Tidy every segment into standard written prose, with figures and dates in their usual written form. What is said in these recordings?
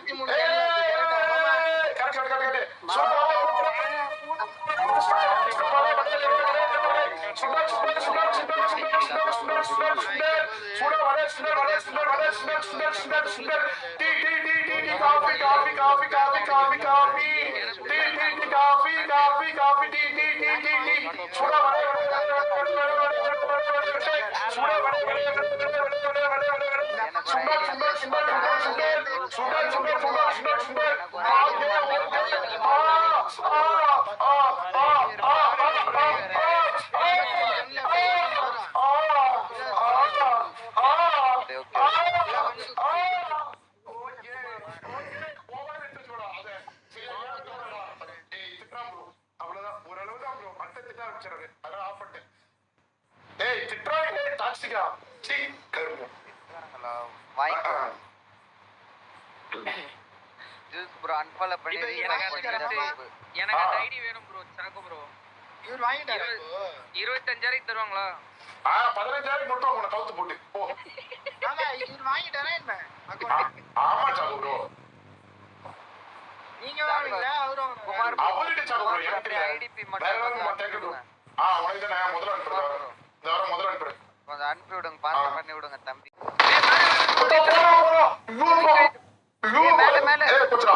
63 எனக்கு அந்த ஐடி வேணும் ப்ரோ. சரக்கு ப்ரோ. இவர் வாங்கிட்டாரா? 25,000 தருவாங்களா? 15,000 மட்டும் அவன கவுத்து போட்டு போ. ஆமா இவர் வாங்கிட்டாரா என்ன? அக்கவுண்ட். ஆமா சாகு ப்ரோ. நீங்க வாங்குறீங்களா? அவரு வாங்குறாரா? குமார் அவர்கிட்ட சாகு ப்ரோ. எனக்கு ஐடிபி மட்டும் மாட்டேங்க ப்ரோ. உனக்கு நான் முதல்ல அனுப்புறேன். இந்த வாரம் முதல்ல அனுப்புறேன். கொஞ்சம் அனுப்பி விடுங்க, பாஸ் பண்ணி விடுங்க தம்பி. மேல மேல ஏய் போச்சுடா.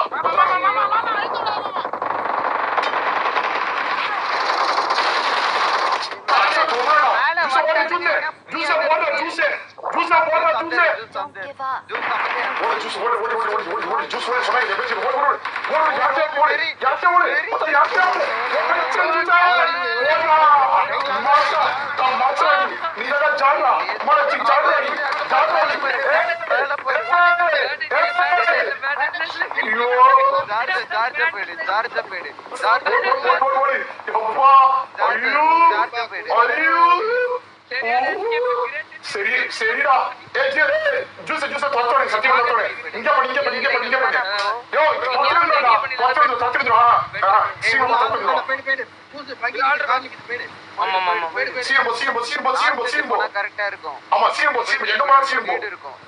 சரிடா ஜூஸ் தொலைச்சோட சத்தியமா தொலைச்சோட இங்க பண்ணி யோ தொலைச்சிடுடா சீக்கிரமா தொலைச்சிடுடா சீக்கிரமா கரெக்டா இருக்கும். ஆமா சீக்கிரமா என்ன மாதிரி சீக்கிரமா இருக்கும்.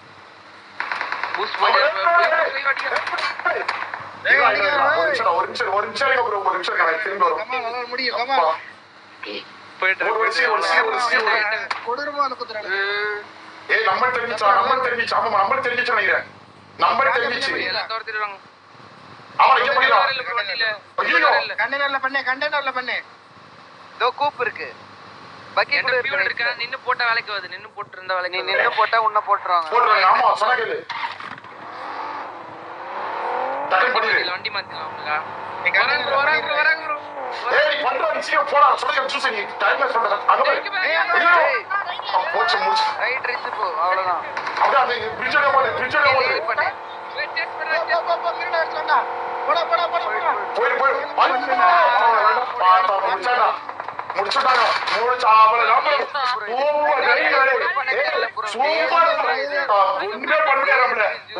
ஒரு நிமிஷம் திரும்ப வரும். நம்ம தெரிஞ்சிச்சு நினைக்கிறேன். நம்பர் தெரிஞ்சிச்சு. கண்டெய்னர்ல பண்ணு. இதோ கூப் இருக்கு. பக்கெட் ஃபியூல் இருக்கா? நின்னு போட்ட வேலைக்கு வருது. நின்னு போட்டு இருந்த வேலைக்கு. நீ நின்னு போட்டா உன்ன போட்றாங்க. ஆமா சொன்னது. டக்கன் பண்ணிடு. வண்டி மாத்திடலாம். வராங்க ப்ரோ. ஏய் பண்றா நீ சீக்கிரம் போடா. சொல்லுங்க ஜூஸ் நீ டைம்ல சொல்றத. அங்க போச்சு மூச்சு. ரைட் ரிச் போ அவ்வளவுதான். அப்படியே அந்த பிரிட்ஜ்ல போடு பண்ணு. போய் முடிச்சுட்டாங்க.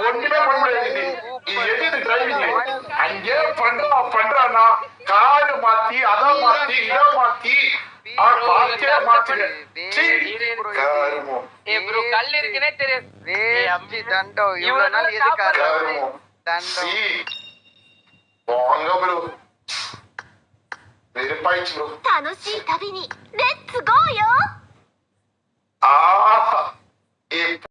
ஒண்ணுமே பண்ண முடியாது. எது டிரைவிங் அங்கே பண்றான்னா காரு மாத்தி அதை மாத்தி இதை மாத்தி கல் இருக்குன்னே தெரியாது. தண்டோ இவ்வளவு நாள் எதுக்காரு தண்டோ வாங்க ப்ரோ வெறுப்பாயிடுச்சு ப்ரோ. 楽しい旅にレッツゴーよ。ஆ